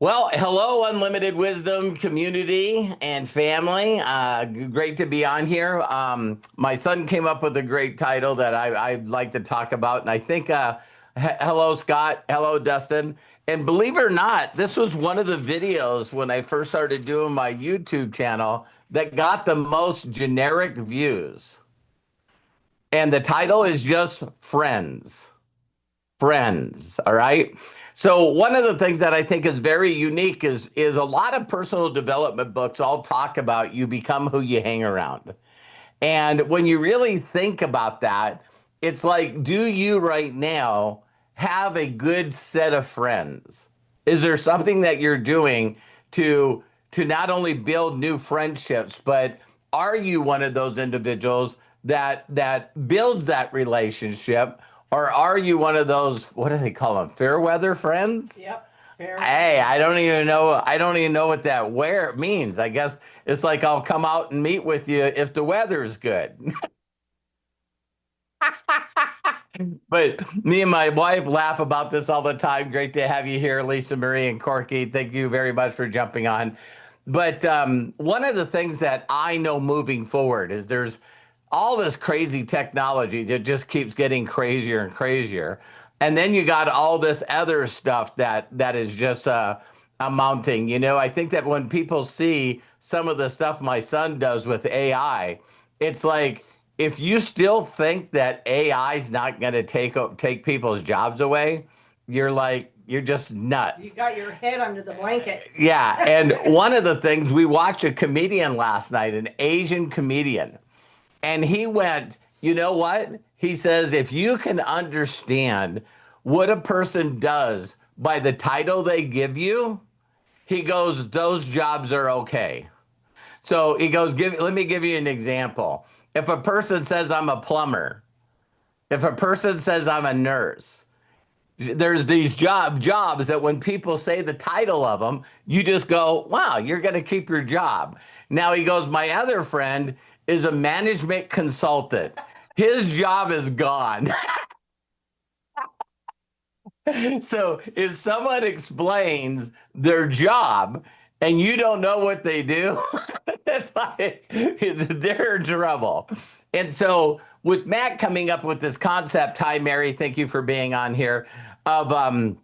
Well, hello, Unlimited Wisdom community and family. Great to be on here. My son came up with a great title that I'd like to talk about. And I think, hello, Scott. Hello, Dustin. And believe it or not, this was one of the videos when I first started doing my YouTube channel that got the most generic views. And the title is just Friends. Friends. All right. So one of the things that I think is very unique is a lot of personal development books all talk about you become who you hang around. And when you really think about that, it's like, do you right now have a good set of friends? Is there something that you're doing to not only build new friendships, but are you one of those individuals that builds that relationship, or are you one of those, what do they call them, fair weather friends? Yep. Fair Hey, weather. I don't even know. I don't even know what that where means. I guess it's like I'll come out and meet with you if the weather's good. But me and my wife laugh about this all the time. Great to have you here, Lisa Marie and Corky. Thank you very much for jumping on. But one of the things that I know moving forward is there's all this crazy technology that just keeps getting crazier and crazier. And then you got all this other stuff that is just amounting. I think that when people see some of the stuff my son does with AI, it's like if you still think that AI is not going to take people's jobs away, you're just You nuts. got your head under the blanket. Yeah, and one of the things we watched a comedian last night, an Asian comedian, and he went, you know what? He says, if you can understand what a person does by the title they give you, he goes, those jobs are okay. So he goes, let me give you an example. If a person says I'm a plumber, if a person says I'm a nurse, there's these jobs that when people say the title of them, you just go, wow, you're going to keep your job. Now he goes, my other friend is a management consultant. His job is gone. So if someone explains their job and you don't know what they do, it's like they're in trouble. And so with Matt coming up with this concept, hi Mary, thank you for being on here, of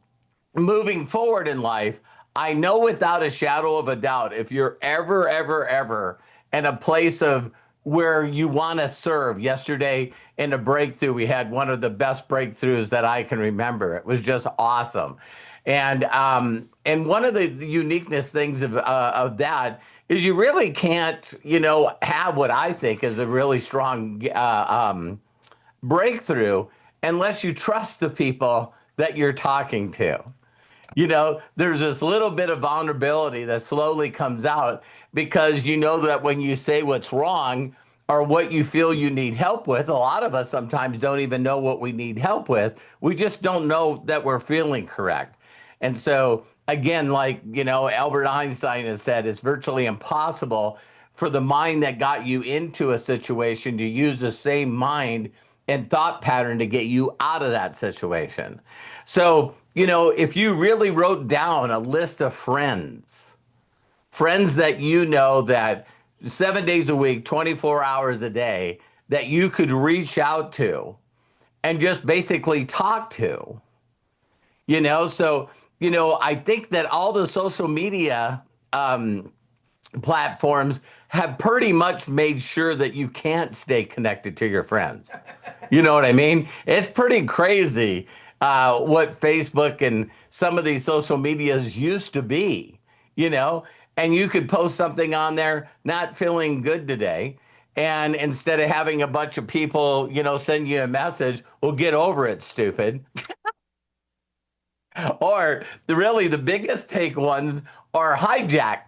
moving forward in life, I know without a shadow of a doubt, if you're ever in a place of where you want to serve. Yesterday in a breakthrough, we had one of the best breakthroughs that I can remember. It was just awesome. And one of the uniqueness things of that is you really can't, have what I think is a really strong breakthrough unless you trust the people that you're talking to. There's this little bit of vulnerability that slowly comes out because you know that when you say what's wrong or what you feel you need help with, a lot of us sometimes don't even know what we need help with. We just don't know that we're feeling correct. And so, again, like, Albert Einstein has said, it's virtually impossible for the mind that got you into a situation to use the same mind and thought pattern to get you out of that situation. So, if you really wrote down a list of friends that you know that 7 days a week, 24 hours a day, that you could reach out to and just basically talk to, so, I think that all the social media platforms have pretty much made sure that you can't stay connected to your friends. You know what I mean? It's pretty crazy what Facebook and some of these social medias used to be, you know, and you could post something on there not feeling good today. And instead of having a bunch of people, send you a message, well, get over it, stupid. Or the biggest take ones are hijack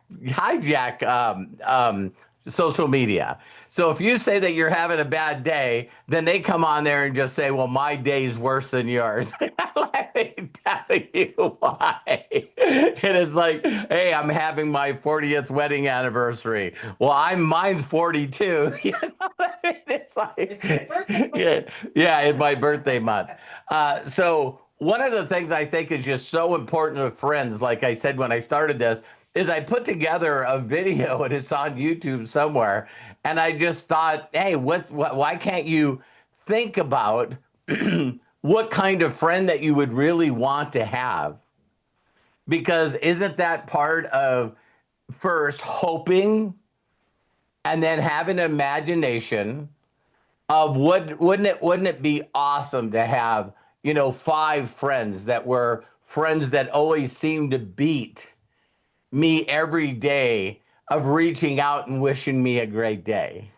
social media. So if you say that you're having a bad day, then they come on there and just say, well, my day's worse than yours. Let me tell you why. And it's like, hey, I'm having my 40th wedding anniversary. Well, mine's 42. You know what I mean? It's like, It's my birthday month. yeah, yeah, in my birthday month. So one of the things I think is just so important with friends, like I said when I started this, is I put together a video and it's on YouTube somewhere. And I just thought, hey, why can't you think about what kind of friend that you would really want to have? Because isn't that part of first hoping and then having an imagination of what wouldn't it be awesome to have, five friends that were friends that always seemed to beat me every day of reaching out and wishing me a great day.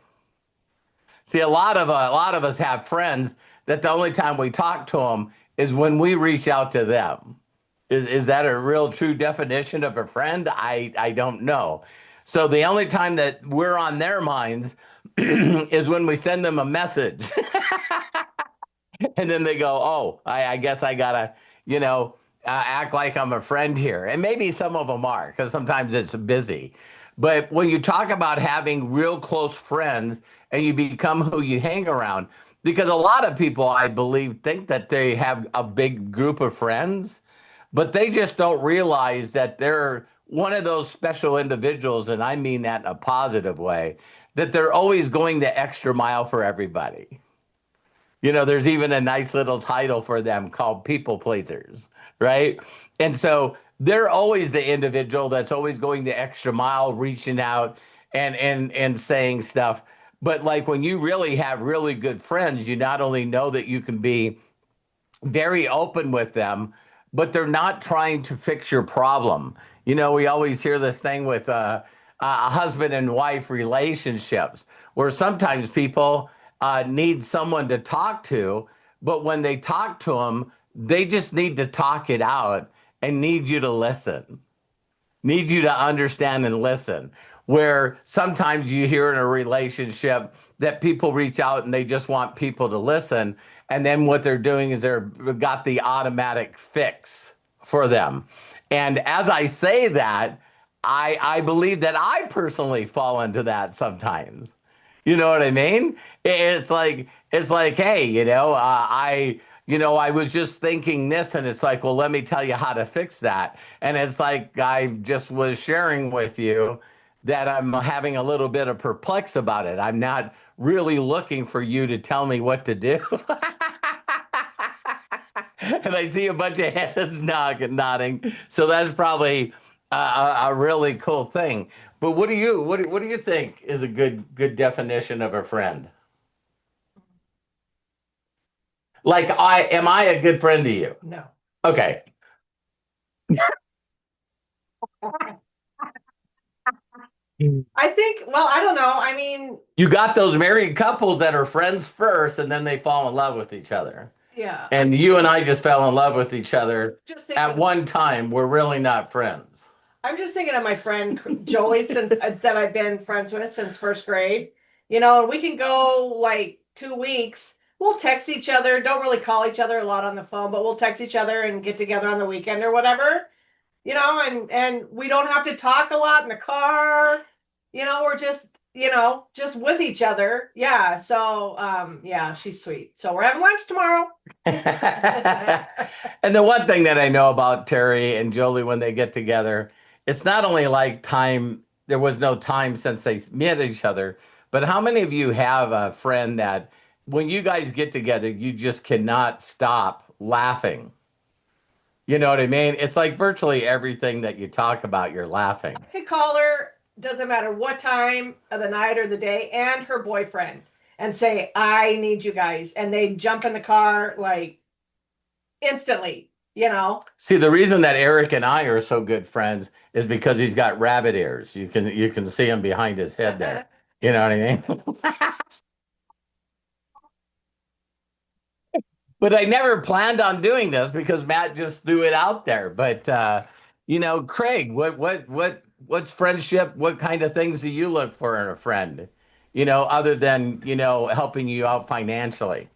See, a lot of us have friends that the only time we talk to them is when we reach out to them. Is that a real true definition of a friend? I don't know. So the only time that we're on their minds is when we send them a message. And then they go, "Oh, I guess I gotta, act like I'm a friend here." And maybe some of them are, because sometimes it's busy. But when you talk about having real close friends and you become who you hang around, because a lot of people, I believe, think that they have a big group of friends, but they just don't realize that they're one of those special individuals, and I mean that in a positive way, that they're always going the extra mile for everybody. There's even a nice little title for them called people pleasers, right? And so they're always the individual that's always going the extra mile, reaching out and saying stuff. But like when you really have really good friends, you not only know that you can be very open with them, but they're not trying to fix your problem. We always hear this thing with a husband and wife relationships, where sometimes people need someone to talk to, but when they talk to them, they just need to talk it out and need you to listen, need you to understand and listen. Where sometimes you hear in a relationship that people reach out and they just want people to listen. And then what they're doing is they've got the automatic fix for them. And as I say that, I believe that I personally fall into that sometimes. You know what I mean? It's like, hey, I was just thinking this, and it's like, well, let me tell you how to fix that. And it's like I just was sharing with you that I'm having a little bit of perplex about it. I'm not really looking for you to tell me what to do. And I see a bunch of heads nodding. So that's probably a really cool thing. But what do you think is a good definition of a friend? Like, I a good friend to you? No. Okay. I think, well, I don't know. I mean, You got those married couples that are friends first and then they fall in love with each other. yeah. And you and I just fell in love with each other Just at thinking, one time. We're really not friends. I'm just thinking of my friend Joey that I've been friends with since first grade. We can go like 2 weeks. We'll text each other, don't really call each other a lot on the phone, but we'll text each other and get together on the weekend or whatever. And we don't have to talk a lot in the car. We're just with each other. Yeah. So yeah, she's sweet. So we're having lunch tomorrow. And the one thing that I know about Terry and Jolie when they get together, it's not only like time, there was no time since they met each other, but how many of you have a friend that when you guys get together, you just cannot stop laughing? You know what I mean? It's like virtually everything that you talk about, you're laughing. I could call her, doesn't matter what time of the night or the day, and her boyfriend and say, I need you guys. And they jump in the car like instantly. See, the reason that Eric and I are so good friends is because he's got rabbit ears. You can see him behind his head there. You know what I mean? But I never planned on doing this because Matt just threw it out there. But Craig, what's friendship? What kind of things do you look for in a friend? Other than helping you out financially.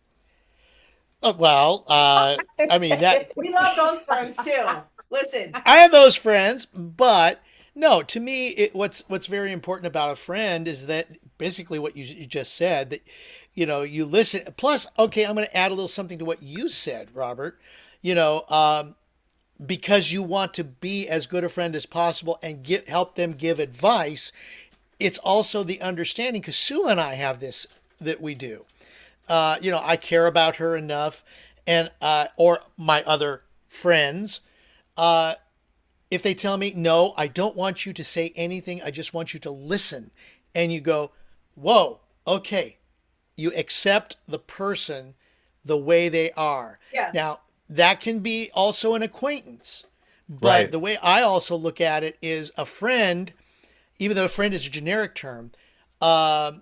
Well, I mean that We love those friends too. Listen, I have those friends, but no, to me, what's very important about a friend is that basically what you just said, that you listen. Plus, okay, I'm going to add a little something to what you said, Robert. you know, because you want to be as good a friend as possible and help them give advice. It's also the understanding, because Sue and I have this that we do. I care about her enough, and or my other friends. If they tell me, no, I don't want you to say anything, I just want you to listen. And you go, whoa, okay. You accept the person the way they are. Yes. Now, that can be also an acquaintance. But Right. the way I also look at it is a friend, even though a friend is a generic term, uh,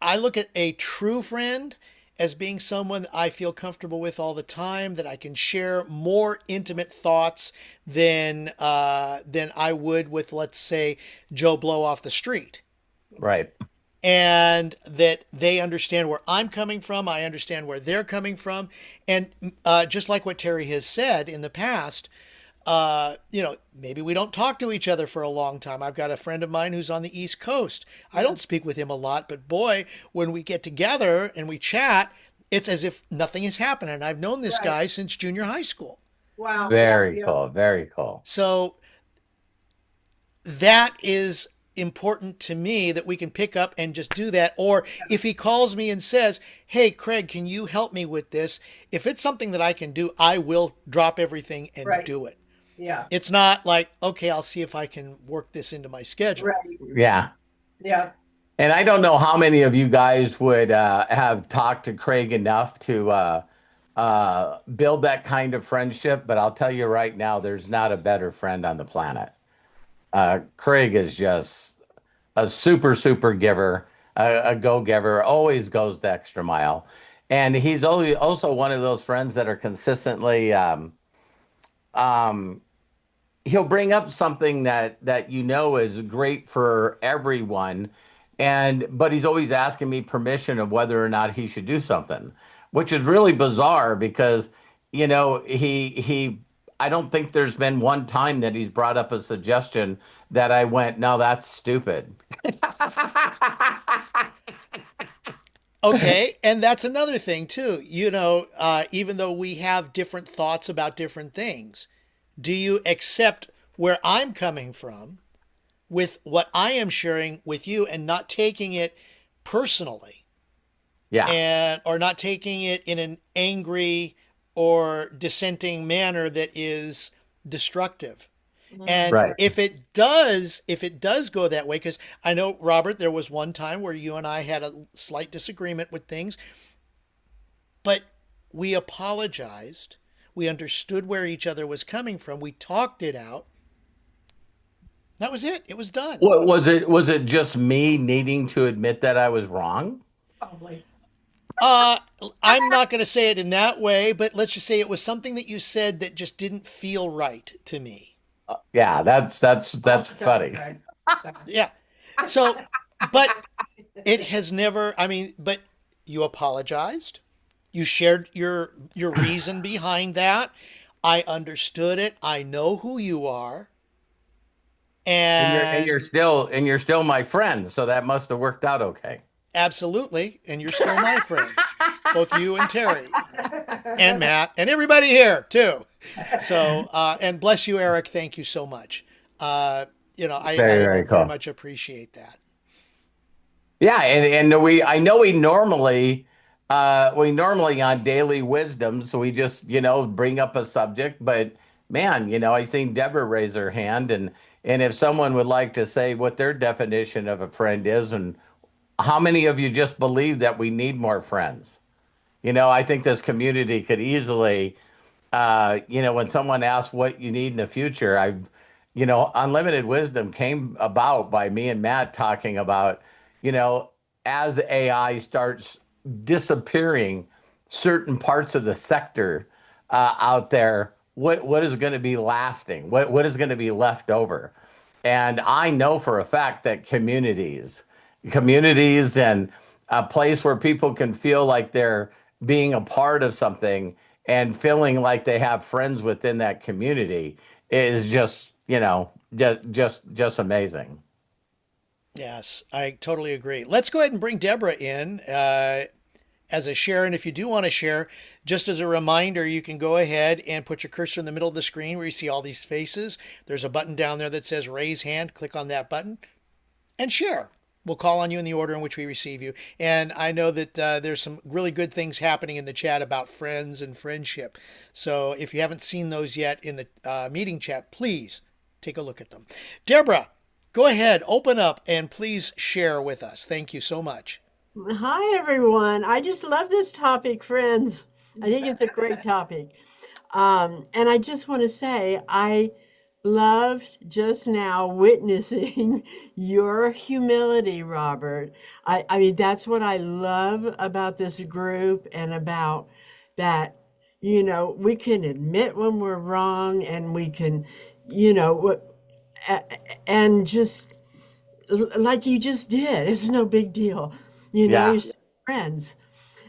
I look at a true friend as being someone that I feel comfortable with all the time, that I can share more intimate thoughts than I would with, let's say, Joe Blow off the street, Right. and that they understand where I'm coming from, I understand where they're coming from, and just like what Terry has said in the past, maybe we don't talk to each other for a long time. I've got a friend of mine who's on the East Coast. I Yeah. don't speak with him a lot, but boy, when we get together and we chat, it's as if nothing has happened. And I've known this Right. guy since junior high school. Wow. Yeah. Very Yeah. cool. Very cool. So that is important to me, that we can pick up and just do that. Or if he calls me and says, hey, Craig, can you help me with this? If it's something that I can do, I will drop everything and Right. do it. Yeah. It's not like, okay, I'll see if I can work this into my schedule. Right. Yeah. Yeah. And I don't know how many of you guys would have talked to Craig enough to build that kind of friendship, but I'll tell you right now, there's not a better friend on the planet. Craig is just a super, super giver, a go-giver, always goes the extra mile. And he's also one of those friends that are consistently, um, he'll bring up something that is great for everyone, and but he's always asking me permission of whether or not he should do something, which is really bizarre because he I don't think there's been one time that he's brought up a suggestion that I went, no, that's stupid. Okay, and that's another thing too. Even though we have different thoughts about different things, do you accept where I'm coming from with what I am sharing with you, and not taking it personally, Yeah, and or not taking it in an angry or dissenting manner that is destructive? Mhm. And right. if it does go that way, because I know, Robert, there was one time where you and I had a slight disagreement with things, but we apologized. We understood where each other was coming from. We talked it out. That was it. It was done. What was it? Was it just me needing to admit that I was wrong? Probably. Uh, I'm not going to say it in that way, but let's just say it was something that you said that just didn't feel right to me. Yeah, that's Oh, sorry, funny. Craig. Sorry. Yeah. So, but it has never, I mean, but you apologized. You shared your reason behind that. I understood it. I know who you are. And you're and And you're still my friend, so that must have worked out okay. absolutely, and you're still my friend. Both you and Terry and Matt and everybody here too. So, and bless you, Eric. Thank you so much. Very, I very very cool. much appreciate that. Yeah, and I know we normally on daily wisdom, so we just bring up a subject. But man, I seen Deborah raise her hand, and if someone would like to say what their definition of a friend is, and how many of you just believe that we need more friends? I think this community could easily, when someone asks what you need in the future, Unlimited Wisdom came about by me and Matt talking about, you know, as AI starts disappearing certain parts of the sector out there, what is going to be lasting? What is going to be left over? And I know for a fact that communities and a place where people can feel like they're being a part of something and feeling like they have friends within that community is just, just amazing. Yes, I totally agree. Let's go ahead and bring Deborah in. as a share. And if you do want to share, just as a reminder, you can go ahead and put your cursor in the middle of the screen where you see all these faces. There's a button down there that says raise hand. Click on that button and share. We'll call on you in the order in which we receive you. And I know that there's some really good things happening in the chat about friends and friendship. So if you haven't seen those yet in the meeting chat, please take a look at them. Deborah, go ahead, open up, and please share with us. Thank you so much. Hi, everyone. I just love this topic, friends. I think it's a great topic. And I just want to say, I loved just now witnessing your humility, Robert. I mean, that's what I love about this group and about that, we can admit when we're wrong and we can, and just like you just did, it's no big deal. Yeah. You're still friends.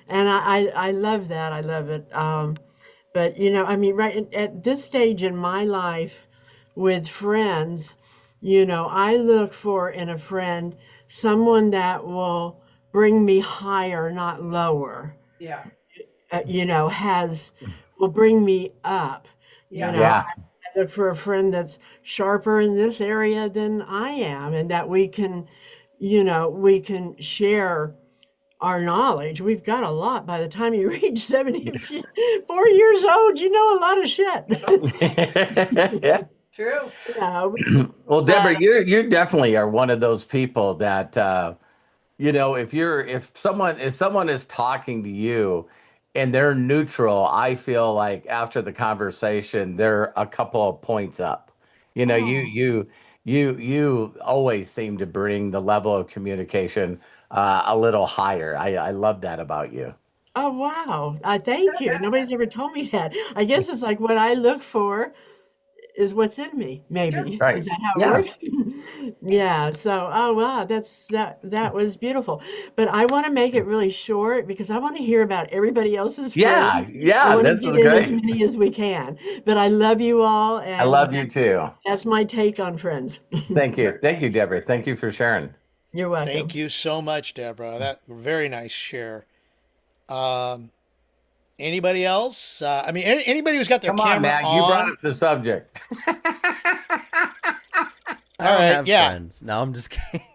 And I love that. I love it. But, I mean, right at this stage in my life with friends, I look for in a friend someone that will bring me higher, not lower. Yeah. Will bring me up. Yeah. Yeah. I look for a friend that's sharper in this area than I am, and that we can share our knowledge. We've got a lot. By the time you reach 74 years old, you know a lot of shit. Yeah. True. Well, Deborah, you definitely are one of those people that if someone is talking to you and they're neutral, I feel like after the conversation they're a couple of points up. You always seem to bring the level of communication a little higher. I love that about you. Oh, wow. Thank you. Nobody's ever told me that. I guess it's like what I look for is what's in me, maybe. Right. Is that how it Yeah. works? Yeah. So, oh wow, that was beautiful. But I want to make it really short because I want to hear about everybody else's Yeah, friends. I yeah, want to this is get in as great. many as we can. But I love you all, I and love you too. that's my take on friends. Thank you. Thank you, Deborah. Thank you for sharing. You're Thank welcome. you so much, Deborah. That very nice share. Um, Anybody else? I mean, anybody who's got their Come on, camera Matt. You brought on. up the subject. I All don't right, have yeah. friends. No, I'm just kidding.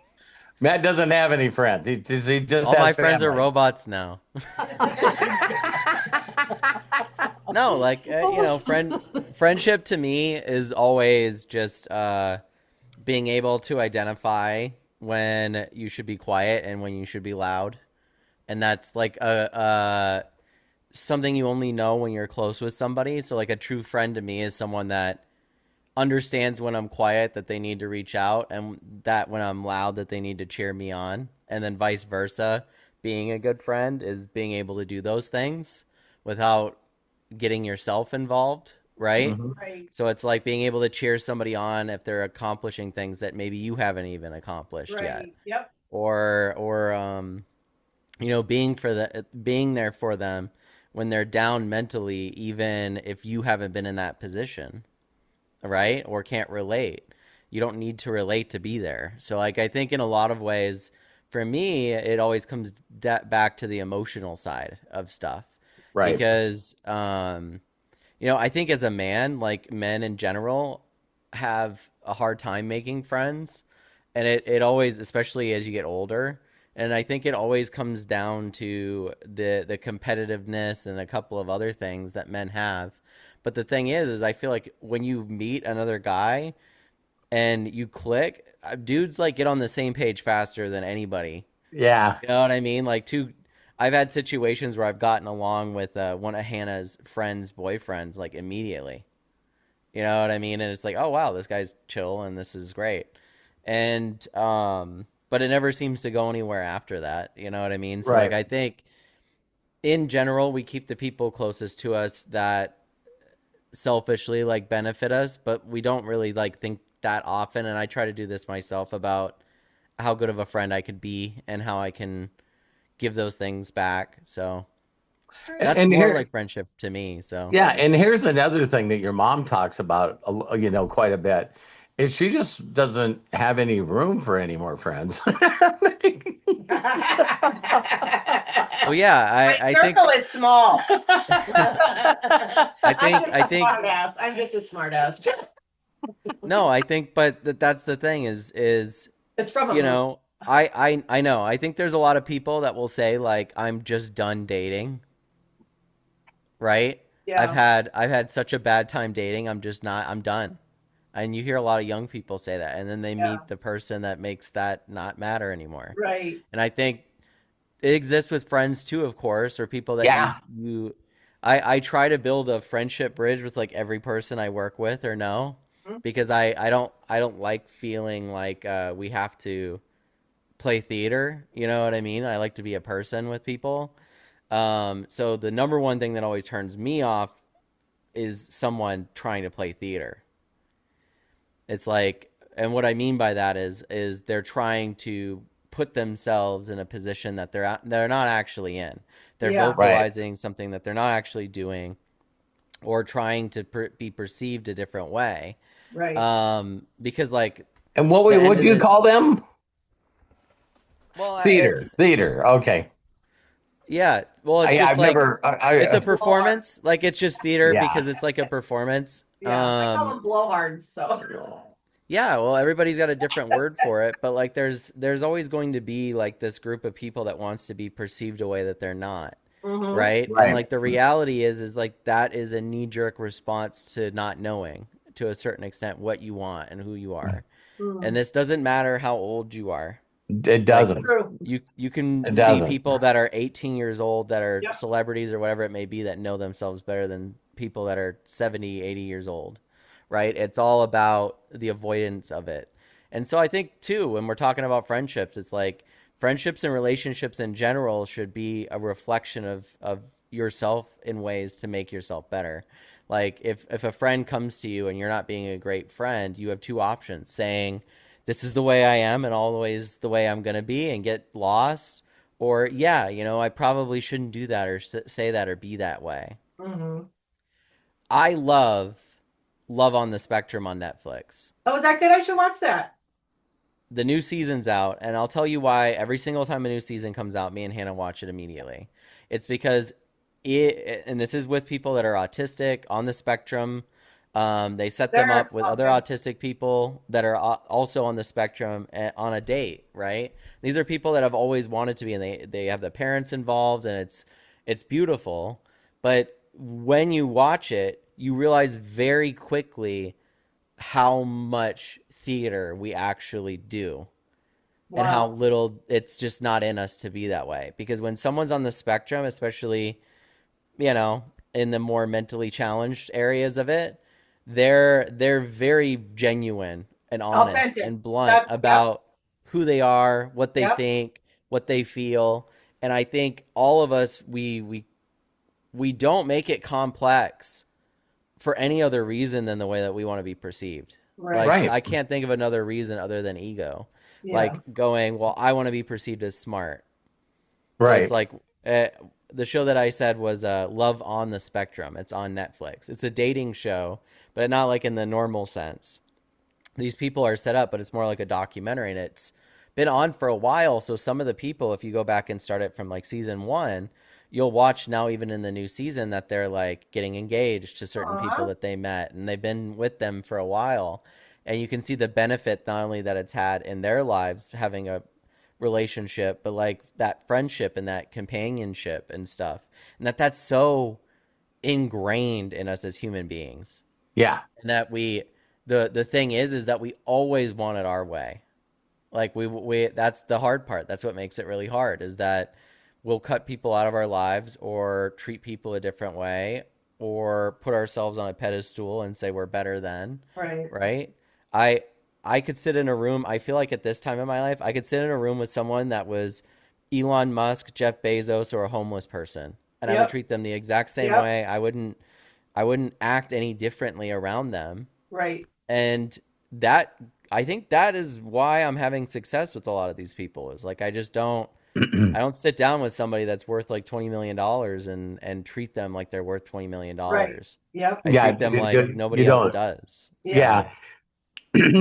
Matt doesn't have any friends. He just All has my friends are family. robots now. No, like friendship to me is always just being able to identify when you should be quiet and when you should be loud, and that's like a something you only know when you're close with somebody. So like a true friend to me is someone that understands when I'm quiet that they need to reach out, and that when I'm loud that they need to cheer me on, and then vice versa. Being a good friend is being able to do those things without getting yourself involved, right? Mhm. Right. So it's like being able to cheer somebody on if they're accomplishing things that maybe you haven't even accomplished yet, Right. Yep. or being there for them when they're down mentally, even if you haven't been in that position, right? Or can't relate. You don't need to relate to be there. So like I think in a lot of ways, for me, it always comes back to the emotional side of stuff. Right. Because I think as a man, like men in general have a hard time making friends, and it always, especially as you get older, and I think it always comes down to the competitiveness and a couple of other things that men have. But the thing is I feel like when you meet another guy and you click, dudes like get on the same page faster than anybody. Yeah. You know what I mean? I've had situations where I've gotten along with one of Hannah's friends' boyfriends like immediately. You know what I mean? And it's like, oh wow, this guy's chill and this is great. And but it never seems to go anywhere after that. You know what I mean? So Right. like I think in general we keep the people closest to us that selfishly like benefit us, but we don't really like think that often. And I try to do this myself about how good of a friend I could be and how I can give those things back. So that's And more here, like friendship to me. So yeah, and here's another thing that your mom talks about, quite a bit, She just doesn't have any room for any more friends. Well, yeah, My I think circle is small. I think I'm just a smart ass. I'm just a smart ass. no, I think, but that's the thing is It's from a you movie. know, I know. I think there's a lot of people that will say like I'm just done dating, right? Yeah. I've had such a bad time dating. I'm just not. I'm done. And you hear a lot of young people say that, and then they Yeah. meet the person that makes that not matter anymore. Right. And I think it exists with friends too, of course, or people that Yeah. I try to build a friendship bridge with like every person I work with or know, Mhm. because I don't like feeling like we have to play theater. You know what I mean? I like to be a person with people. So the number one thing that always turns me off is someone trying to play theater. It's like, and what I mean by that is they're trying to put themselves in a position that they're not actually in. They're Yeah. Right. vocalizing something that they're not actually doing, or trying to be perceived a different way. Right. Because like And the end what of do you the call them? well, Theater. it's Theater. Okay. yeah. Well, it's just I've like never. it's a Blowhard. performance. Like it's just theater Yeah. because it's like a performance. Yeah. I call them blowhards. So. Yeah, well, everybody's got a different word for it, but like there's always going to be like this group of people that wants to be perceived a way that they're not, Mhm. right? And Right. like the reality is like that is a knee-jerk response to not knowing to a certain extent what you want and who you are. Mhm. And this doesn't matter how old you are. It doesn't. True. You can It see doesn't. people that are 18 years old that are Yep. celebrities or whatever it may be that know themselves better than people that are 70, 80 years old, right? It's all about the avoidance of it. And so I think too, when we're talking about friendships, it's like friendships and relationships in general should be a reflection of yourself in ways to make yourself better. Like if a friend comes to you and you're not being a great friend, you have two options: saying this is the way I am and always the way I'm going to be and get lost, or yeah, you know, I probably shouldn't do that or say that or be that way. Mhm. I love on the Spectrum on Netflix. Oh, is that good? I should watch that. The new season's out, and I'll tell you why. Every single time a new season comes out, me and Hannah watch it immediately. It's because and this is with people that are autistic on the spectrum. They set them They're up with other autistic people that are also on the spectrum on a date, right? These are people that have always wanted to be, and they have the parents involved, and it's beautiful. But when you watch it, you realize very quickly how much theater we actually do, and how Wow. little it's just not in us to be that way. Because when someone's on the spectrum, especially, you know, in the more mentally challenged areas of it, they're very genuine and honest Authentic. and blunt Yep. about who they are, what they Yep. think, what they feel. And I think all of us we don't make it complex for any other reason than the way that we want to be perceived. Right. Like Right. I can't think of another reason other than ego. Yeah. Like going, well, I want to be perceived as smart. So Right. it's like the show that I said was Love on the Spectrum. It's on Netflix. It's a dating show, but not like in the normal sense. These people are set up, but it's more like a documentary, and it's been on for a while. So some of the people, if you go back and start it from like season one, you'll watch now even in the new season that they're like getting engaged to certain people Aw. that they met, and they've been with them for a while. And you can see the benefit not only that it's had in their lives having a relationship, but like that friendship and that companionship and stuff. And that's so ingrained in us as human beings. Yeah. And that the thing is that we always want it our way. Like we that's the hard part. That's what makes it really hard, is that we'll cut people out of our lives or treat people a different way or put ourselves on a pedestal and say we're better than, Right. right? I could sit in a room, I feel like at this time in my life, I could sit in a room with someone that was Elon Musk, Jeff Bezos, or a homeless person, and I would Yep. treat them the exact same Yep. way. I wouldn't act any differently around them. Right. And that I think that is why I'm having success with a lot of these people, is like I don't sit down with somebody that's worth like $20 million and treat them like they're worth $20 million. Right. Yep. I Yeah. treat them like You nobody else don't. does. Yeah.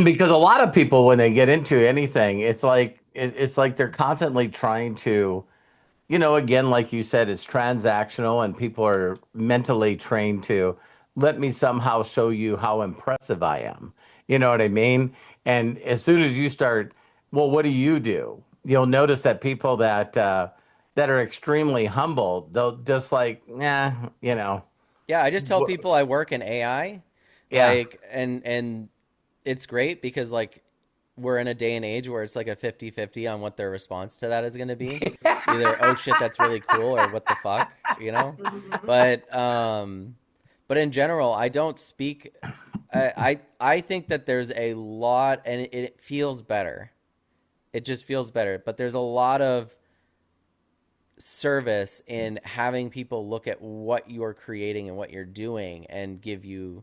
because a lot of people when they get into anything, it's like they're constantly trying to, again, like you said, it's transactional, and people are mentally trained to let me somehow show you how impressive I am. You know what I mean? And as soon as you start, well, what do you do? You'll notice that people that are extremely humble, they'll just like, nah, Yeah, I just tell wh- people I work in AI, yeah, and it's great because like we're in a day and age where it's like a 50-50 on what their response to that is going to be. Either oh shit that's really cool or what the fuck, you know? Mhm. But in general, I don't speak I think that there's a lot and it feels better. It just feels better, but there's a lot of service in having people look at what you're creating and what you're doing and give you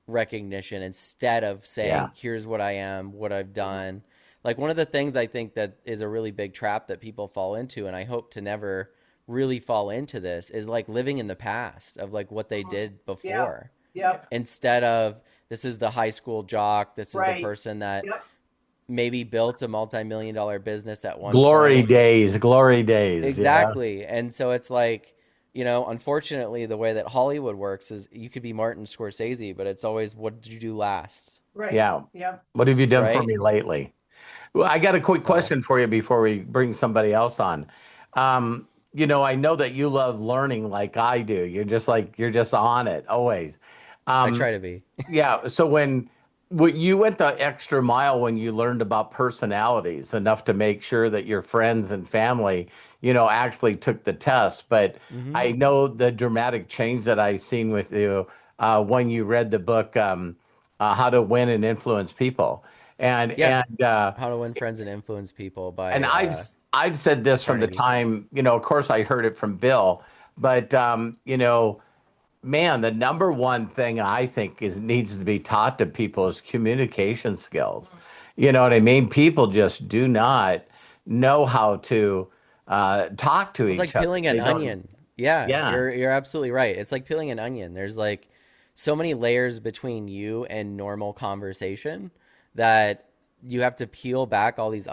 recognition instead of yeah, saying, here's what I am, what I've done. Like one of the things I think that is a really big trap that people fall into, and I hope to never really fall into this, is like living in the past of like what they did Yeah. before Yep. instead of this is the high school jock, this is the Right. person that Yep. maybe built a multi-million-dollar business at one glory point. days, glory days. Yeah, Exactly. And so it's like, unfortunately, the way that Hollywood works is you could be Martin Scorsese, but it's always, what did you do last? Right. yeah. Yep. What have you done for Right? me lately? Well, I got a quick So question for you before we bring somebody else on. I know that you love learning like I do. You're just on it always. I Um, try to be. yeah. So when you went the extra mile when you learned about personalities enough to make sure that your friends and family, actually took the test. But Hmm. I know the dramatic change that I seen with you when you read the book, How to Win and Influence People. And Yep. and uh, How to Win Friends and Influence People and by I've said this from the Carnegie. time, of course I heard it from Bill, but man, the number one thing I think is needs to be taught to people is communication skills. You know what I mean? People just do not know how to talk to It's each like other. peeling an They don't. onion. Yeah, Yeah. you're absolutely right. It's like peeling an onion. There's like so many layers between you and normal conversation that you have to peel back all these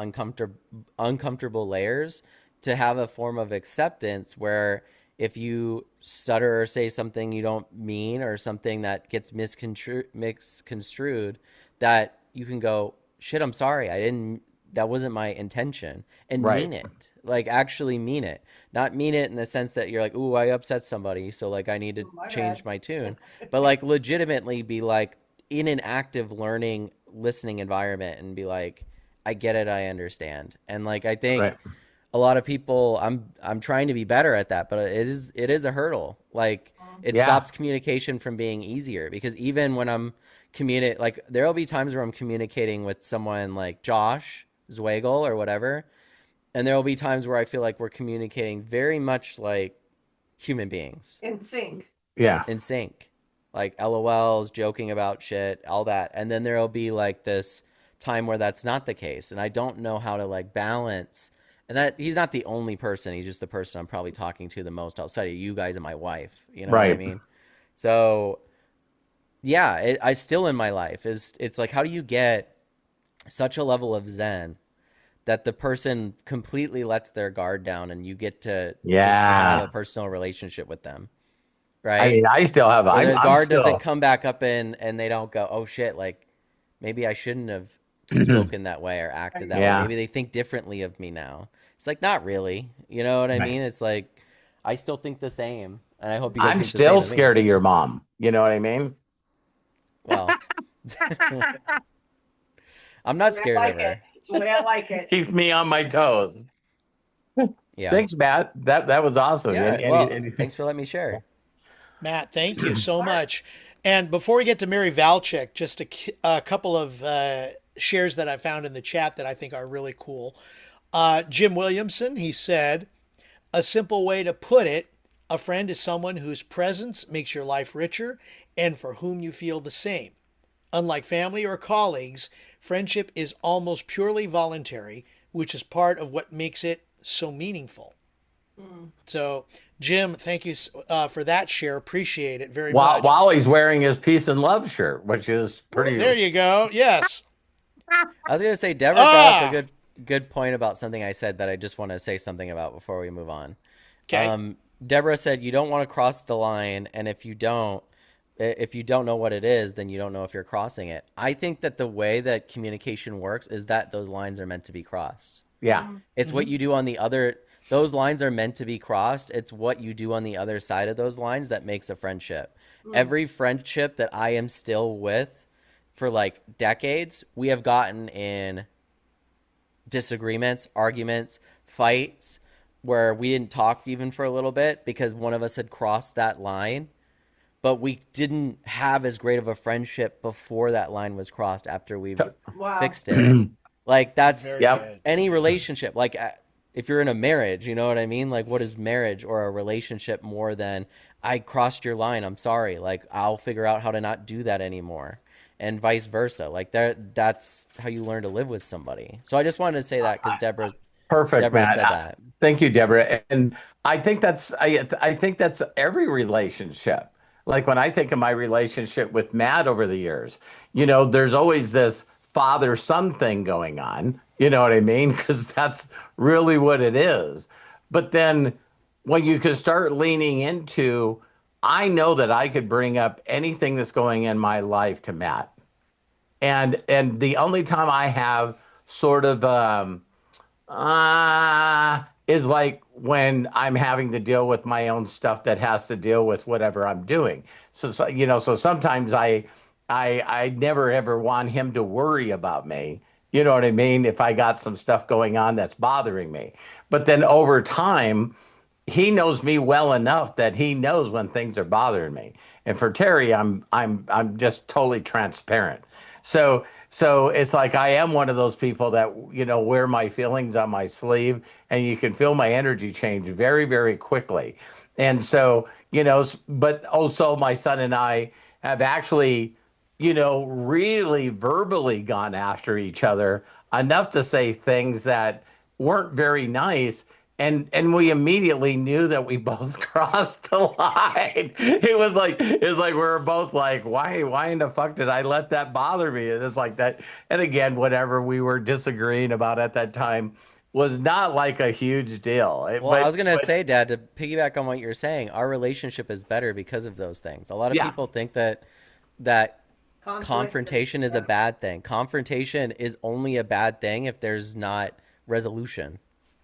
uncomfortable layers to have a form of acceptance where if you stutter or say something you don't mean or something that gets misconstrued, that you can go, shit, I'm sorry. I didn't, that wasn't my intention, and Right. mean it. Like actually mean it. Not mean it in the sense that you're like, ooh, I upset somebody, so like I need to Oh, my change bad. my tune. But like legitimately be like in an active learning, listening environment and be like, I get it, I understand. And like I think Right. a lot of people I'm trying to be better at that, but it is a hurdle. Like it Yeah. stops communication from being easier because even when I'm like there'll be times where I'm communicating with someone like Josh Zwagel or whatever, and there will be times where I feel like we're communicating very much like human beings In sync. Yeah. in sync, like LOLs, joking about shit, all that. And then there'll be like this time where that's not the case. And I don't know how to like balance. And that he's not the only person. He's just the person I'm probably talking to the most outside of you guys and my wife. You know what I Right. mean? So yeah, I still in my life is it's like, how do you get such a level of zen that the person completely lets their guard down and you get to just have Yeah. a personal relationship with them, I right? mean, I still have. Where I'm. their I'm guard doesn't still. come back up in and they don't go, oh shit, like maybe I shouldn't have spoken that way or acted Right. that way. Yeah. Maybe they think differently of me now. It's like, not really. You know what I Right. mean? It's like, I still think the same. And I hope you guys I'm think the same still of me. scared of your mom. You know what I mean? Well, I'm The not way I scared of like it. her. It's the way I like it. Keeps me on my toes. Yeah. Thanks, Matt. That was awesome. Yeah. Well, Anything? thanks for letting me share. Matt, thank you so Smart. much. And before we get to Mary Valchek, just a couple of shares that I found in the chat that I think are really cool. Jim Williamson, he said, a simple way to put it, a friend is someone whose presence makes your life richer and for whom you feel the same. Unlike family or colleagues, friendship is almost purely voluntary, which is part of what makes it so meaningful. Mm. So Jim, thank you for that share. Appreciate it very While much. while he's wearing his peace and love shirt, which is pretty. There you go. Yes. I was gonna say Deborah brought up a Ah. good point about something I said that I just want to say something about before we move on. Okay. Deborah said you don't want to cross the line, and if you don't know what it is, then you don't know if you're crossing it. I think that the way that communication works is that those lines are meant to be crossed. Yeah. It's what you do on the other. Those lines are meant to be crossed. It's what you do on the other side of those lines that makes a friendship. Every friendship that I am still with for like decades, we have gotten in disagreements, arguments, fights where we didn't talk even for a little bit because one of us had crossed that line, but we didn't have as great of a friendship before that line was crossed after we've Wow. fixed it. Like that's Very Yep. good. any relationship. Like if you're in a marriage, you know what I mean? Like what is marriage or a relationship more than I crossed your line, I'm sorry. Like I'll figure out how to not do that anymore. And vice versa. Like that's how you learn to live with somebody. So I just wanted to say that because Deborah Perfect, said Matt. that. Thank you, Deborah. And I think that's every relationship. Like when I think of my relationship with Matt over the years, there's always this father-son thing going on. You know what I mean? Because that's really what it is. But then when you can start leaning into, I know that I could bring up anything that's going in my life to Matt. And the only time I have sort of is like when I'm having to deal with my own stuff that has to deal with whatever I'm doing. So sometimes I never ever want him to worry about me. You know what I mean? If I got some stuff going on that's bothering me. But then over time, he knows me well enough that he knows when things are bothering me. And for Terry, I'm just totally transparent. So it's like I am one of those people that wear my feelings on my sleeve, and you can feel my energy change very, very quickly. And so but also my son and I have actually really verbally gone after each other enough to say things that weren't very nice. And we immediately knew that we both crossed the line. It was like we were both like, why in the fuck did I let that bother me? And it's like that. And again, whatever we were disagreeing about at that time was not like a huge deal. Well, I was going to say, Dad, to piggyback on what you're saying, our relationship is better because of those things. A lot of Yeah. people think that confrontation is a bad thing. Confrontation is only a bad thing if there's not resolution.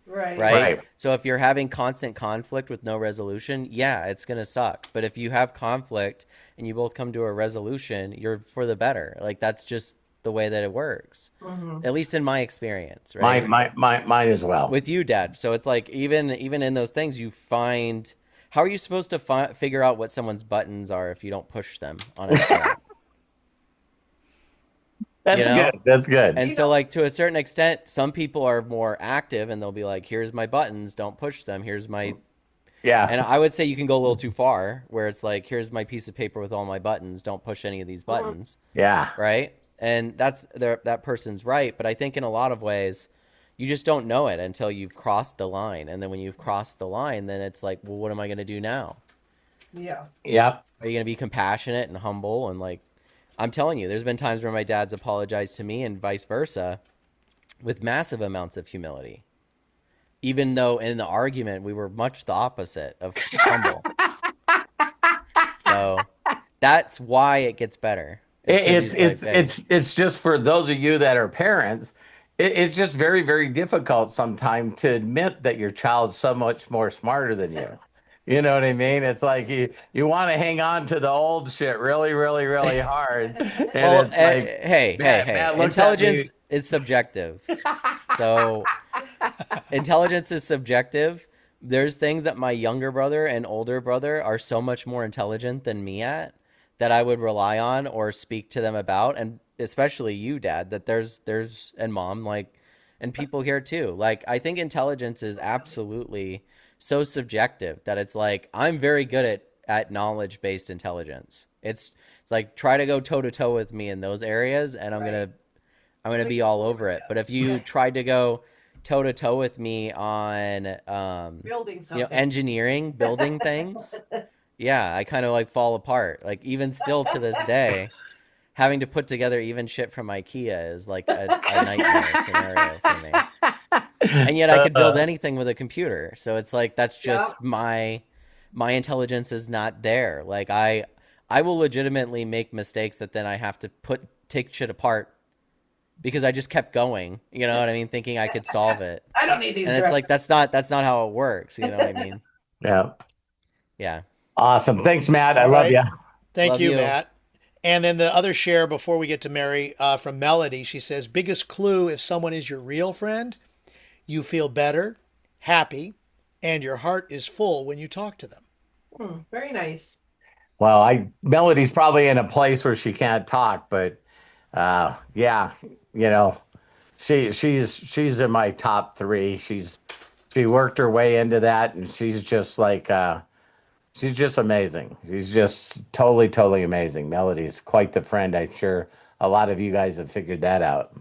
Right. Right? So if you're having constant conflict with no resolution, yeah, it's going to suck. But if you have conflict and you both come to a resolution, you're for the better. Like that's just the way that it works. At least in my experience, right? Mine as well. With you, Dad. So it's like even in those things you find, how are you supposed to figure out what someone's buttons are if you don't push them on a That's good. That's good. And so, like, to a certain extent, some people are more active and they'll be like, here's my buttons, don't push them. Here's my. Yeah. And I would say you can go a little too far where it's like, here's my piece of paper with all my buttons, don't push any of these buttons. Yeah. Right. And that person's right. But I think in a lot of ways, you just don't know it until you've crossed the line. And then when you've crossed the line, then it's like, well, what am I going to do now? Yeah. Yep. Are you going to be compassionate and humble and like, I'm telling you, there's been times where my dad's apologized to me and vice versa with massive amounts of humility. Even though in the argument, we were much the opposite of humble. So that's why it gets better. It's just for those of you that are parents, it's just very, very difficult sometimes to admit that your child's so much more smarter than you. You know what I mean? It's like you want to hang on to the old shit really, really, really hard. And well, it's like, hey, Matt looks at intelligence is subjective. So intelligence is subjective. There's things that my younger brother and older brother are so much more intelligent than me at that I would rely on or speak to them about. And especially you, Dad, that there's and Mom, like, and people here too. Like, I think intelligence is absolutely so subjective that it's like I'm very good at knowledge-based intelligence. It's like try to go toe-to-toe with me in those areas and I'm gonna be all over it. But if you tried to go toe to toe with me on Building something. engineering, building things, yeah, I kind of like fall apart. Like even still to this day, having to put together even shit from IKEA is like a nightmare scenario for me. And yet I could build anything with a computer. So it's like that's just Yep. my intelligence is not there. Like I will legitimately make mistakes that then I have to take shit apart because I just kept going. You know what I mean? Thinking I could solve it. I don't need these. And it's like that's not how it works. You know what I mean? Yeah. Yeah. Awesome. Thanks, Matt. I All love right. you. Thank Love you, you. Matt. And then the other share before we get to Mary from Melody, she says, biggest clue if someone is your real friend, you feel better, happy, and your heart is full when you talk to them. Very nice. Well, Melody's probably in a place where she can't talk, but yeah, you know, she's in my top three. She worked her way into that, and she's just like she's just amazing. She's just totally amazing. Melody's quite the friend. I'm sure a lot of you guys have figured that out.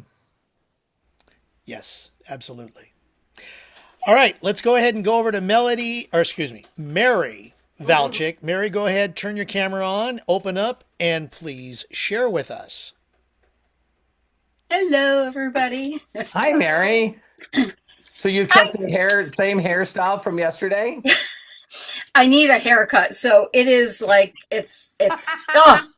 Yes, absolutely. All right, let's go ahead and go over to Mary Valchik. Mary, go ahead, turn your camera on, open up, and please share with us. Hello, everybody. Hi, Mary. So you kept the same hairstyle from yesterday? I need a haircut, so it is like oh,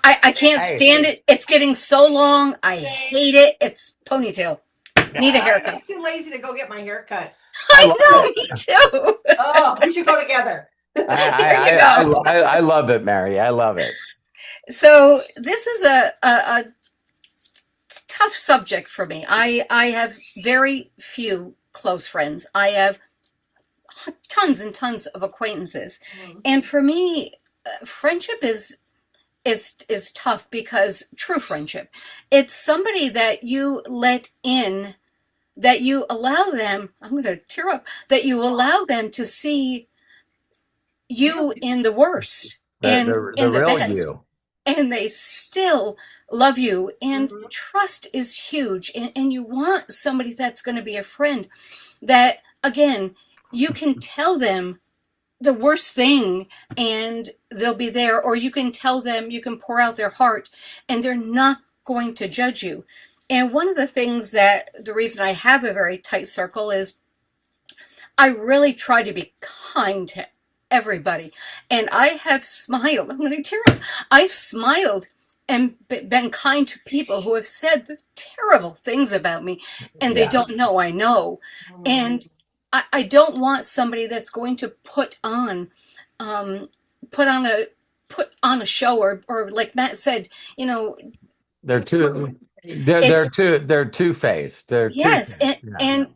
I can't Hey. stand it. It's getting so long. I hate it. It's ponytail. Need a I'm haircut. just too lazy to go get my hair cut. I love know, it. me too. Oh, we should go together. There you go. I love it, Mary. I love it. So this is a tough subject for me. I have very few close friends. I have tons and tons of acquaintances, and for me, friendship is tough because true friendship, it's somebody that you let in, that you allow them. I'm going to tear up. That you allow them to see you in the worst and The in the real best, you. and they still love you. And trust is huge, and you want somebody that's going to be a friend that, again, you can tell them the worst thing and they'll be there, or you can tell them, you can pour out their heart and they're not going to judge you. And one of the things that the reason I have a very tight circle is I really try to be kind to everybody. And I have smiled. I'm going to tear up. I've smiled and been kind to people who have said the terrible things about me, and they don't know I know. And I don't want somebody that's going to put on a show, or like Matt said, They're two faced. yes, and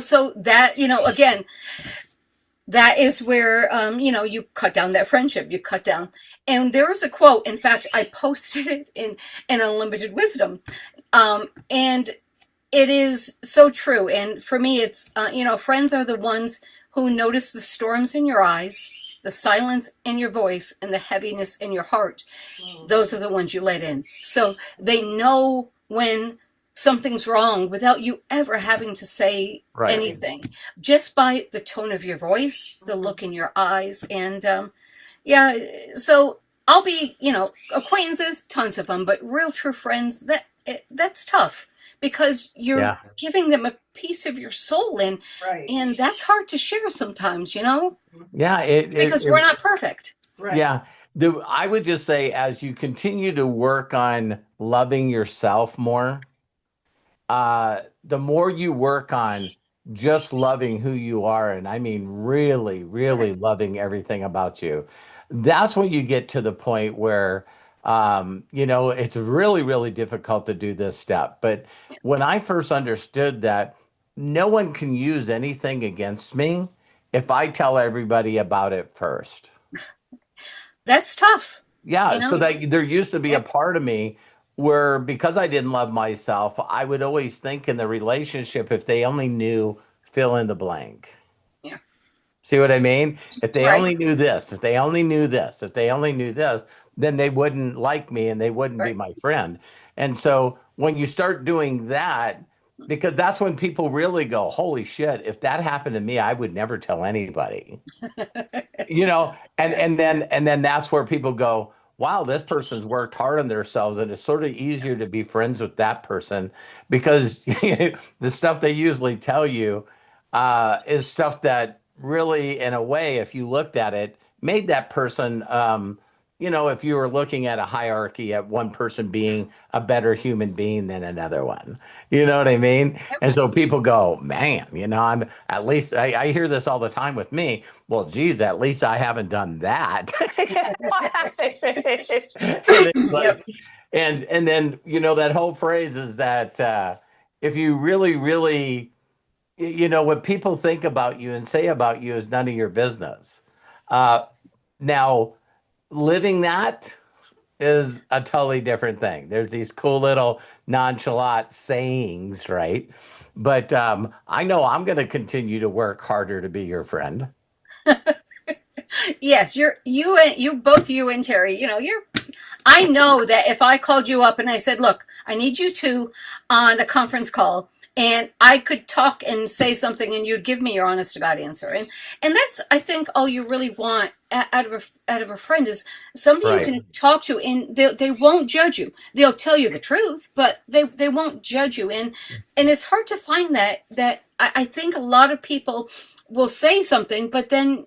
so that, again, that is where you cut down that friendship, you cut down. And there was a quote, in fact, I posted it in Unlimited Wisdom, and it is so true. And for me, it's friends are the ones who notice the storms in your eyes, the silence in your voice, and the heaviness in your heart. Those are the ones you let in, so they know when something's wrong without you ever having to say anything, just by the tone of your voice, the look in your eyes. And so I'll be, acquaintances, tons of them, but real true friends, that's tough because you're giving them a piece of your soul in, and that's hard to share sometimes, because we're not perfect. Yeah. I would just say, as you continue to work on loving yourself more, the more you work on just loving who you are, and I mean really, really loving everything about you, that's when you get to the point where, it's really, really difficult to do this step. But when I first understood that no one can use anything against me if I tell everybody about it first. That's tough. Yeah, so that there used to be a part of me where, because I didn't love myself, I would always think in the relationship, if they only knew fill in the blank. Yeah. See what I mean? If they only knew this, if they only knew this, if they only knew this, then they wouldn't like me and they wouldn't be my friend. And so when you start doing that, because that's when people really go, holy shit, if that happened to me, I would never tell anybody. And then that's where people go, wow, this person's worked hard on themselves, and it's sort of easier to be friends with that person because the stuff they usually tell you is stuff that really, in a way, if you looked at it, made that person, if you were looking at a hierarchy at one person being a better human being than another one. You know what I mean? And so people go, man, I'm at least I hear this all the time with me. Well, geez, at least I haven't done that. And it's Yep. like, and then that whole phrase is that if you really, really, what people think about you and say about you is none of your business. Now, living that is a totally different thing. There's these cool little nonchalant sayings, right? But I know I'm going to continue to work harder to be your friend. Yes, you and Terry, I know that if I called you up and I said, look, I need you two on a conference call, and I could talk and say something and you'd give me your honest to God answer. And that's, I think, all you really want out of a friend is somebody Right. you can talk to, and they won't judge you. They'll tell you the truth, but they won't judge you. And it's hard to find that I think a lot of people will say something, but then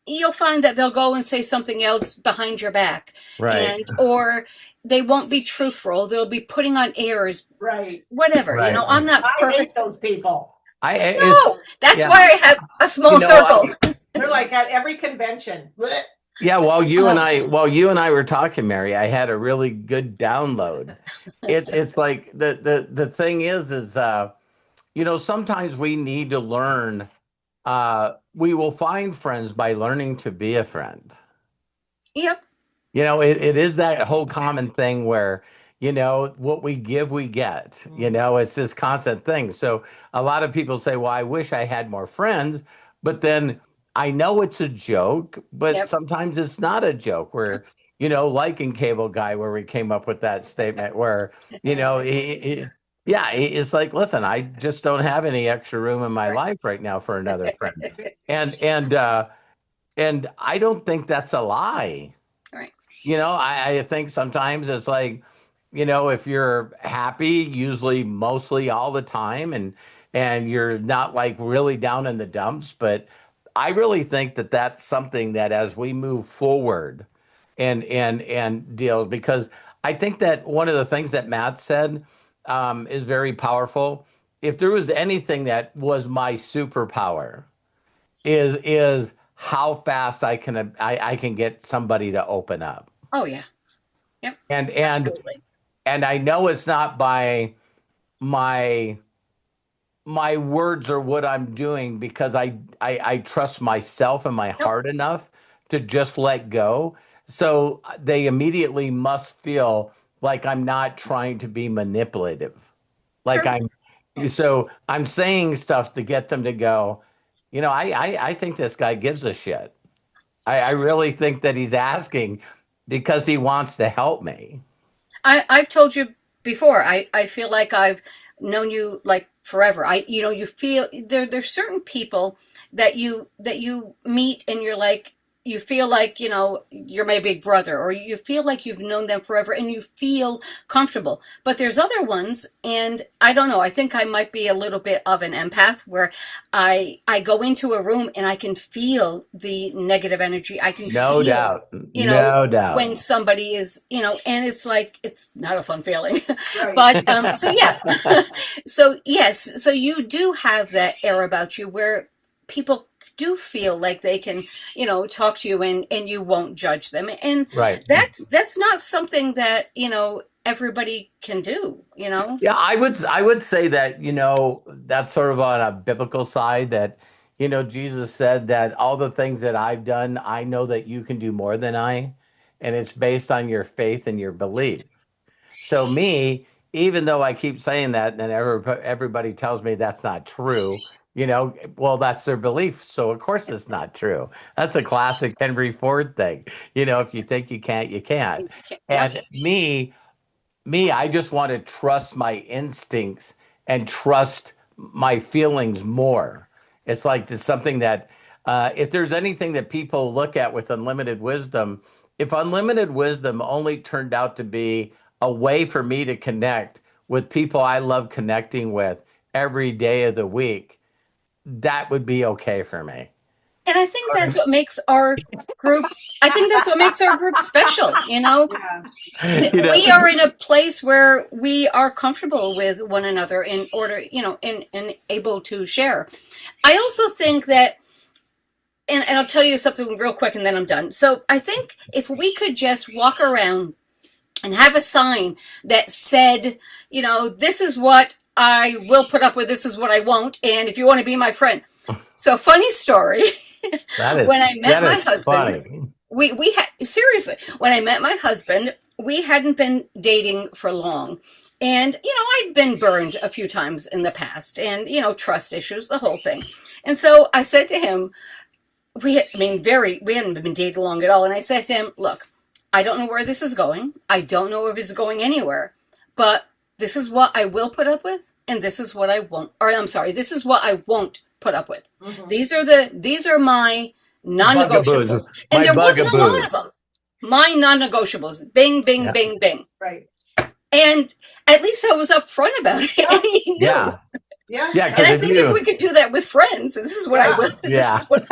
you'll find that they'll go and say something else behind your back, Right. or they won't be truthful. They'll be putting on airs, Right. whatever. Right. I'm not I hate perfect. those people. No, that's yeah. why I have a small You know, circle. They're like at every convention. Blech. Yeah, while you and I were talking, Mary, I had a really good download. It's like the thing is sometimes we need to learn. We will find friends by learning to be a friend. Yep. It is that whole common thing where, what we give, we get. It's this constant thing. So a lot of people say, well, I wish I had more friends, but then I know it's a joke, but Yep. sometimes it's not a joke where, like in Cable Guy, where we came up with that statement where, it's like, listen, I just don't have any extra room in my life right now for another friend. And I don't think that's a lie. Right. I think sometimes it's like, if you're happy, usually mostly all the time, and you're not like really down in the dumps, but I really think that that's something that as we move forward and deal, because I think that one of the things that Matt said is very powerful. If there was anything that was my superpower, is how fast I can get somebody to open up. Oh yeah. Yep. And Absolutely. and I know it's not by my words or what I'm doing, because I trust myself and my heart enough to just let go. So they immediately must feel like I'm not trying to be manipulative. Like Sure. so I'm saying stuff to get them to go, I think this guy gives a shit. I really think that he's asking because he wants to help me. I've told you before, I feel like I've known you like forever. You feel there's certain people that you meet and you feel like, you're my big brother, or you feel like you've known them forever and you feel comfortable. But there's other ones, and I don't know, I think I might be a little bit of an empath where I go into a room and I can feel the negative energy. I can No feel, doubt. No doubt. when somebody is, and it's like, it's not a fun feeling. Right. But, so yeah. So yes, so you do have that air about you where people do feel like they can, talk to you and you won't judge them. And Right. that's not something that, everybody can do, Yeah, I would say that, that's sort of on a biblical side that, Jesus said that all the things that I've done, I know that you can do more than I, and it's based on your faith and your belief. So me, even though I keep saying that, and then everybody tells me that's not true, well, that's their belief. So of course it's not true. That's a classic Henry Ford thing. If you think you can't, you can't. Yeah. And me, I just want to trust my instincts and trust my feelings more. It's like there's something that, if there's anything that people look at with unlimited wisdom, if unlimited wisdom only turned out to be a way for me to connect with people I love connecting with every day of the week, that would be okay for me. And I think that's what makes our group, I think that's what makes our group special, you know? Yeah. You know? We are in a place where we are comfortable with one another in order, you know, and able to share. I also think that, and I'll tell you something real quick and then I'm done. So I think if we could just walk around and have a sign that said, you know, this is what I will put up with, this is what I won't, and if you want to be my friend. So funny story. When I met my husband, funny. we had, seriously, when I met my husband, we hadn't been dating for long. And, you know, I'd been burned a few times in the past and, you know, trust issues, the whole thing. And so I said to him, we hadn't been dating long at all. And I said to him, look, I don't know where this is going. I don't know if it's going anywhere, but this is what I will put up with. And this is what I won't, or I'm sorry, this is what I won't put up with. Mhm. These are my non-negotiables. Bugaboos. And My there wasn't a lot bugaboos. of them. My non-negotiables. Bing, bing, Yeah. bing, bing. Right. And at least I was upfront about it. And he knew. Yeah. Yeah. Yeah. And Because I if think if we could do that with friends, this is what I Yeah. will. This Yeah. is what,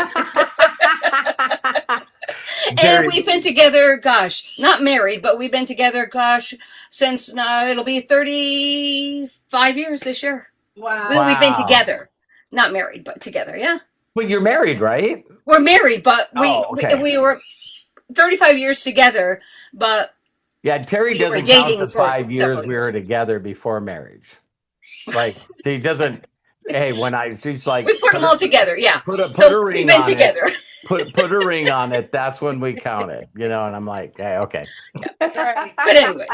and Terry, we've been together, gosh, not married, but we've been together, gosh, since it'll be 35 years this year. Wow. We've been Wow. together. Not married, but together, yeah. well, you're married, right? We're married, but Oh, okay. we were 35 years together, but Yeah, Terry We were doesn't count dating the for 5 years several we were years. together before marriage. Like he doesn't. Hey, she's like, we put them all together, yeah. put a So ring we've been on it. together. Put a ring on it. That's when we count it, And I'm like, hey, okay. Right. But anyways,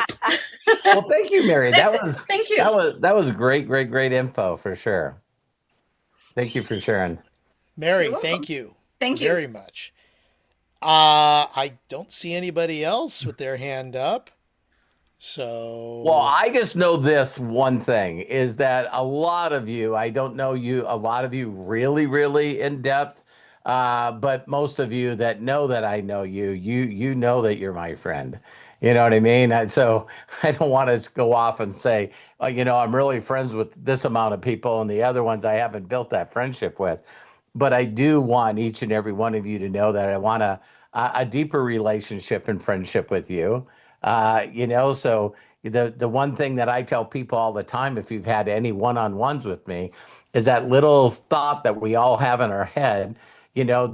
Well, thank you, Mary. that's That it. was Thank you. that was great info for sure. Thank you for sharing. Mary, You're welcome. thank you. Thank you. Very much. I don't see anybody else with their hand up. So Well, I just know this one thing is that a lot of you, I don't know you, a lot of you really, really in depth, but most of you that know that I know you know that you're my friend. You know what I mean? And so I don't want to go off and say, I'm really friends with this amount of people and the other ones I haven't built that friendship with. But I do want each and every one of you to know that I want a deeper relationship and friendship with you. So the one thing that I tell people all the time, if you've had any one-on-ones with me, is that little thought that we all have in our head,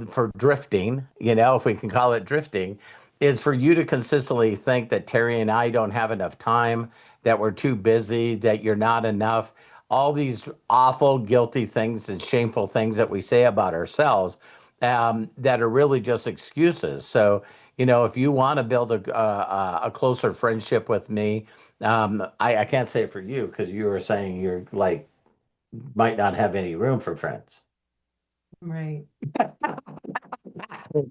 for drifting, if we can call it drifting, is for you to consistently think that Terry and I don't have enough time, that we're too busy, that you're not enough, all these awful, guilty things and shameful things that we say about ourselves, that are really just excuses. So, if you want to build a closer friendship with me, I can't say it for you because you were saying you're like, might not have any room for friends. Right.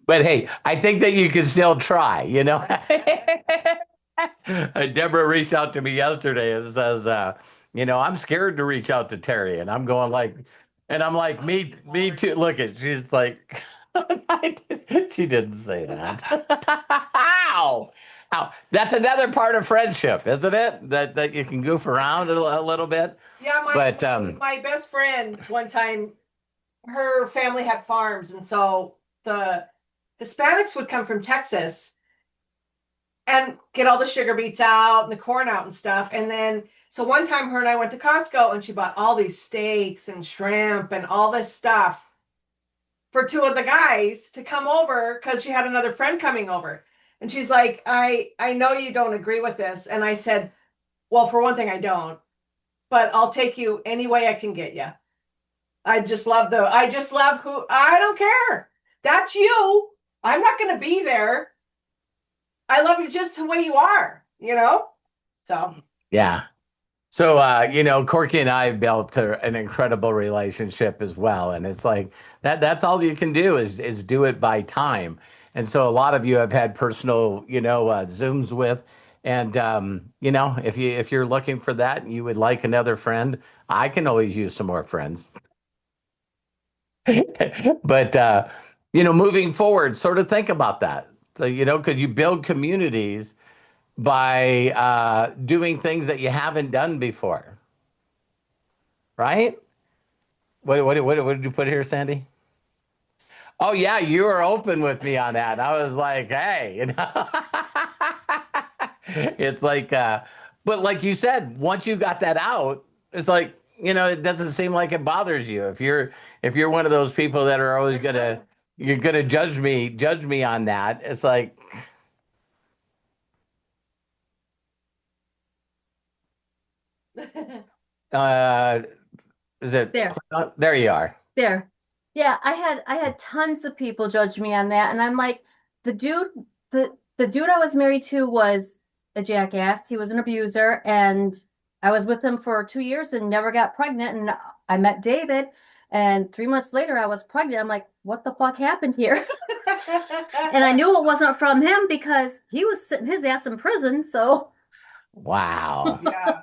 But hey, I think that you can still try, Deborah reached out to me yesterday and says, I'm scared to reach out to Terry. And I'm going like, me too. Look at, she's like, she didn't say that. Ow. Ow. That's another part of friendship, isn't it? That you can goof around a little bit. Yeah, my best friend one time, her family had farms, and so the Hispanics would come from Texas and get all the sugar beets out and the corn out and stuff. And then, so one time her and I went to Costco and she bought all these steaks and shrimp and all this stuff for two of the guys to come over because she had another friend coming over. And she's like, I know you don't agree with this. And I said, well, for one thing, I don't, but I'll take you any way I can get you. I just love who, I don't care. That's you. I'm not going to be there. I love you just the way you are, So. Yeah. So, Corky and I have built an incredible relationship as well. And it's like that's all you can do is do it by time. And so a lot of you have had personal, Zooms with, And if you're looking for that and you would like another friend, I can always use some more friends. But moving forward, sort of think about that. So, because you build communities by doing things that you haven't done before, right? What did you put here, Sandy? Oh yeah, you were open with me on that. I was like, hey, it's like, but like you said, once you got that out, it's like, it doesn't seem like it bothers you. If you're one of those people that are always you're gonna judge me on that. It's like, uh, is it? There, There you are. there. Yeah, I had tons of people judge me on that, and I'm like, the dude, the dude I was married to was a jackass. He was an abuser, and I was with him for 2 years and never got pregnant. And I met David, and 3 months later I was pregnant. I'm like, what the fuck happened here? And I knew it wasn't from him because he was sitting his ass in prison. So Wow. Yeah.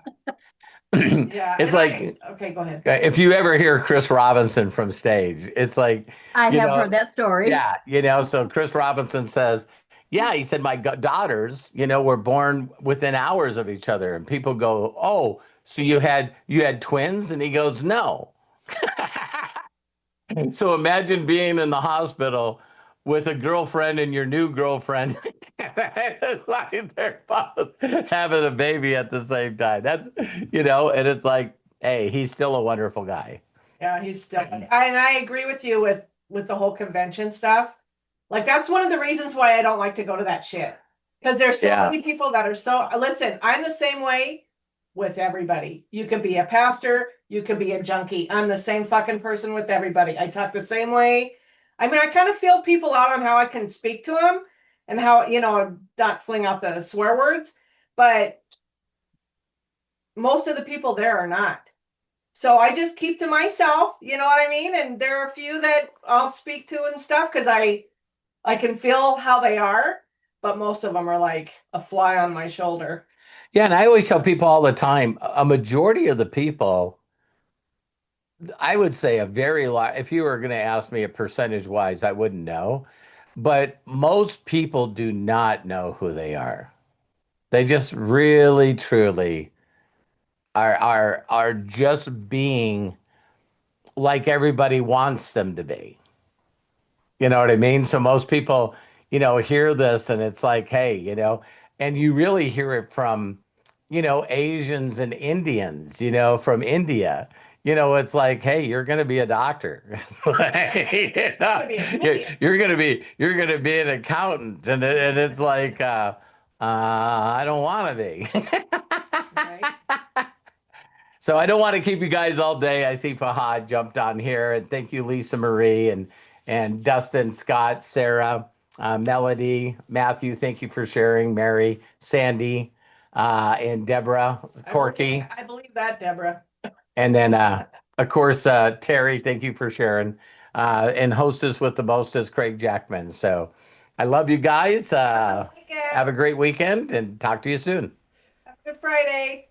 Yeah. It's And like, okay, go ahead. if you ever hear Chris Robinson from stage, it's like, I you have know, heard that story. yeah, so Chris Robinson says, yeah, he said, my daughters, were born within hours of each other. And people go, oh, so you had twins? And he goes, no. So imagine being in the hospital with a girlfriend and your new girlfriend. It's like they're both having a baby at the same time. And it's like, hey, he's still a wonderful guy. Yeah, he's still. And I agree with you with the whole convention stuff. Like that's one of the reasons why I don't like to go to that shit. Because there's so Yeah. many people that are so. Listen, I'm the same way with everybody. You could be a pastor, you could be a junkie. I'm the same fucking person with everybody. I talk the same way. I mean, I kind of feel people out on how I can speak to them and how, not fling out the swear words, but most of the people there are not. So I just keep to myself, you know what I mean? And there are a few that I'll speak to and stuff because I can feel how they are, but most of them are like a fly on my shoulder. Yeah, and I always tell people all the time, a majority of the people, I would say a very lot, if you were going to ask me a percentage wise, I wouldn't know. But most people do not know who they are. They just really, truly are just being like everybody wants them to be. You know what I mean? So most people, hear this and it's like, hey, and you really hear it from, Asians and Indians, from India. It's like, hey, you're going to be a doctor. You're going to be an accountant. And it's like, I don't want to be. Right? So I don't want to keep you guys all day. I see Fahad jumped on here, and thank you, Lisa Marie, and Dustin, Scott, Sarah, Melody, Matthew. Thank you for sharing, Mary, Sandy, and Deborah, Corky, I believe that, Deborah. and then of course Terry. Thank you for sharing, and hostess with the mostest, Craig Jackman. So I love you guys. Have a great weekend, and talk to you soon. Good Friday.